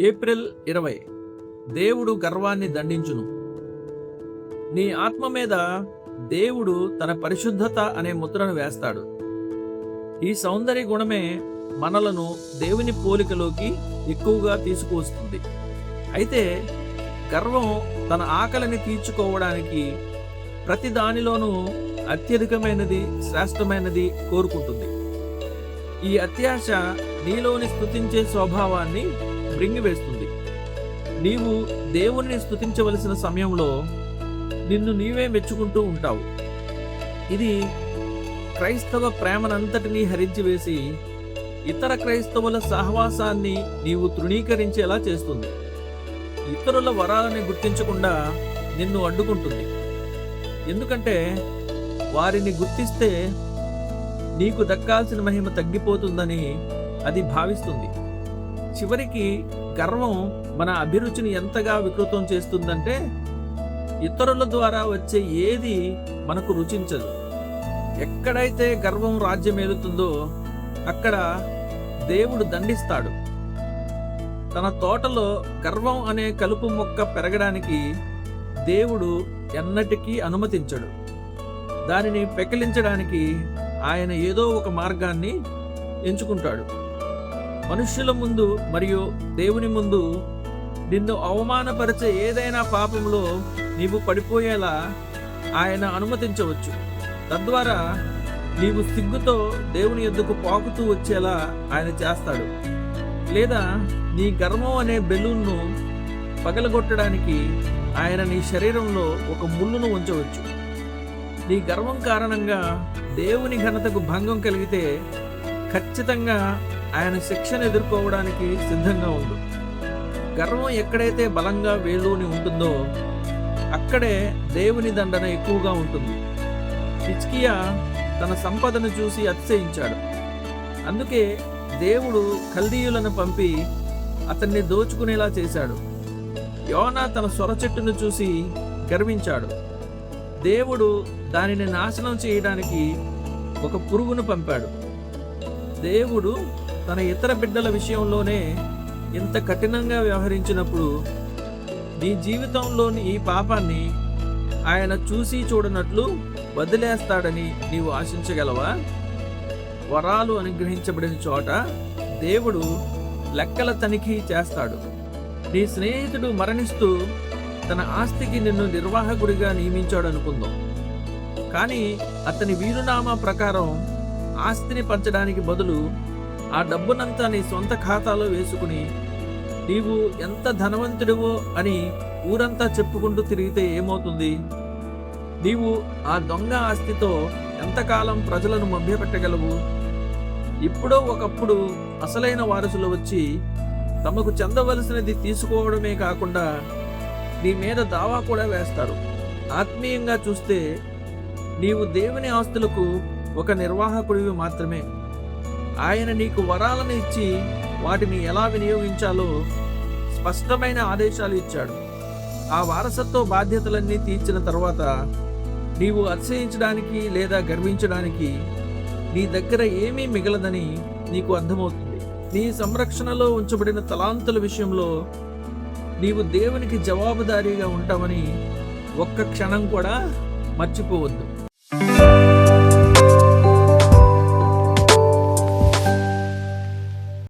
April 20. దేవుడు గర్వాన్ని దండించును. నీ ఆత్మ మీద దేవుడు తన పరిశుద్ధత అనే ముద్రను వేస్తాడు. ఈ సౌందర్య గుణమే మనలను దేవుని పోలికలోకి ఎక్కువగా తీసుకువస్తుంది. అయితే గర్వం తన ఆకలిని తీర్చుకోవడానికి ప్రతి దానిలోనూ అత్యధికమైనది, శ్రేష్టమైనది కోరుకుంటుంది. ఈ అత్యాశ నీలోని స్తుతించే స్వభావాన్ని మృంగివేస్తుంది. నీవు దేవుణ్ణి స్తుతించవలసిన సమయంలో నిన్ను నీవే మెచ్చుకుంటూ ఉంటావు. ఇది క్రైస్తవ ప్రేమనంతటినీ హరించివేసి ఇతర క్రైస్తవుల సహవాసాన్ని నీవు తృణీకరించేలా చేస్తుంది. ఇతరుల వరాలని గుర్తించకుండా నిన్ను అడ్డుకుంటుంది. ఎందుకంటే వారిని గుర్తిస్తే నీకు దక్కాల్సిన మహిమ తగ్గిపోతుందని అది భావిస్తుంది. చివరికి గర్వం మన అభిరుచిని ఎంతగా వికృతం చేస్తుందంటే ఇతరుల ద్వారా వచ్చే ఏది మనకు రుచించదు. ఎక్కడైతే గర్వం రాజ్యమేలుతుందో అక్కడ దేవుడు దండిస్తాడు. తన తోటలో గర్వం అనే కలుపు మొక్క పెరగడానికి దేవుడు ఎన్నటికీ అనుమతించడు. దానిని పెకిలించడానికి ఆయన ఏదో ఒక మార్గాన్ని ఎంచుకుంటాడు. మనుష్యుల ముందు మరియు దేవుని ముందు నిన్ను అవమానపరిచే ఏదైనా పాపంలో నీవు పడిపోయేలా ఆయన అనుమతించవచ్చు. తద్వారా నీవు సిగ్గుతో దేవుని యొద్దకు పాకుతూ వచ్చేలా ఆయన చేస్తాడు. లేదా నీ గర్వం అనే బెలూన్ను పగలగొట్టడానికి ఆయన నీ శరీరంలో ఒక ముళ్ళును ఉంచవచ్చు. నీ గర్వం కారణంగా దేవుని ఘనతకు భంగం కలిగితే ఖచ్చితంగా ఆయన శిక్షను ఎదుర్కోవడానికి సిద్ధంగా ఉండు. గర్వం ఎక్కడైతే బలంగా వేళ్ళూని ఉంటుందో అక్కడే దేవుని దండన ఎక్కువగా ఉంటుంది. హిజ్కియా తన సంపదను చూసి అతిశయించాడు. అందుకే దేవుడు కల్దీయులను పంపి అతన్ని దోచుకునేలా చేశాడు. యోనా తన సొర చెట్టును చూసి గర్వించాడు. దేవుడు దానిని నాశనం చేయడానికి ఒక పురుగును పంపాడు. దేవుడు తన ఇతర బిడ్డల విషయంలోనే ఇంత కఠినంగా వ్యవహరించినప్పుడు నీ జీవితంలోని ఈ పాపాన్ని ఆయన చూసి చూడనట్లు వదిలేస్తాడని నీవు ఆశించగలవా? వరాలు అనుగ్రహించబడిన చోట దేవుడు లెక్కల తనిఖీ చేస్తాడు. నీ స్నేహితుడు మరణిస్తూ తన ఆస్తికి నిన్ను నిర్వాహకుడిగా నియమించాడు అనుకుందాం. కానీ అతని వీలునామా ప్రకారం ఆస్తిని పంచడానికి బదులు ఆ డబ్బునంతా నీ సొంత ఖాతాలో వేసుకుని నీవు ఎంత ధనవంతుడివో అని ఊరంతా చెప్పుకుంటూ తిరిగితే ఏమవుతుంది? నీవు ఆ దొంగ ఆస్తితో ఎంతకాలం ప్రజలను మభ్యపెట్టగలవు? ఇప్పుడో ఒకప్పుడు అసలైన వారసులు వచ్చి తమకు చెందవలసినది తీసుకోవడమే కాకుండా నీ మీద దావా కూడా వేస్తారు. ఆత్మీయంగా చూస్తే నీవు దేవుని ఆస్తులకు ఒక నిర్వాహకుడివి మాత్రమే. ఆయన నీకు వరాలను ఇచ్చి వాటిని ఎలా వినియోగించాలో స్పష్టమైన ఆదేశాలు ఇచ్చాడు. ఆ వారసత్వ బాధ్యతలన్నీ తీర్చిన తర్వాత నీవు అతిశయించడానికి లేదా గర్వించడానికి నీ దగ్గర ఏమీ మిగలదని నీకు అర్థమవుతుంది. నీ సంరక్షణలో ఉంచబడిన తలాంతుల విషయంలో నీవు దేవునికి జవాబుదారీగా ఉంటావని ఒక్క క్షణం కూడా మర్చిపోవద్దు.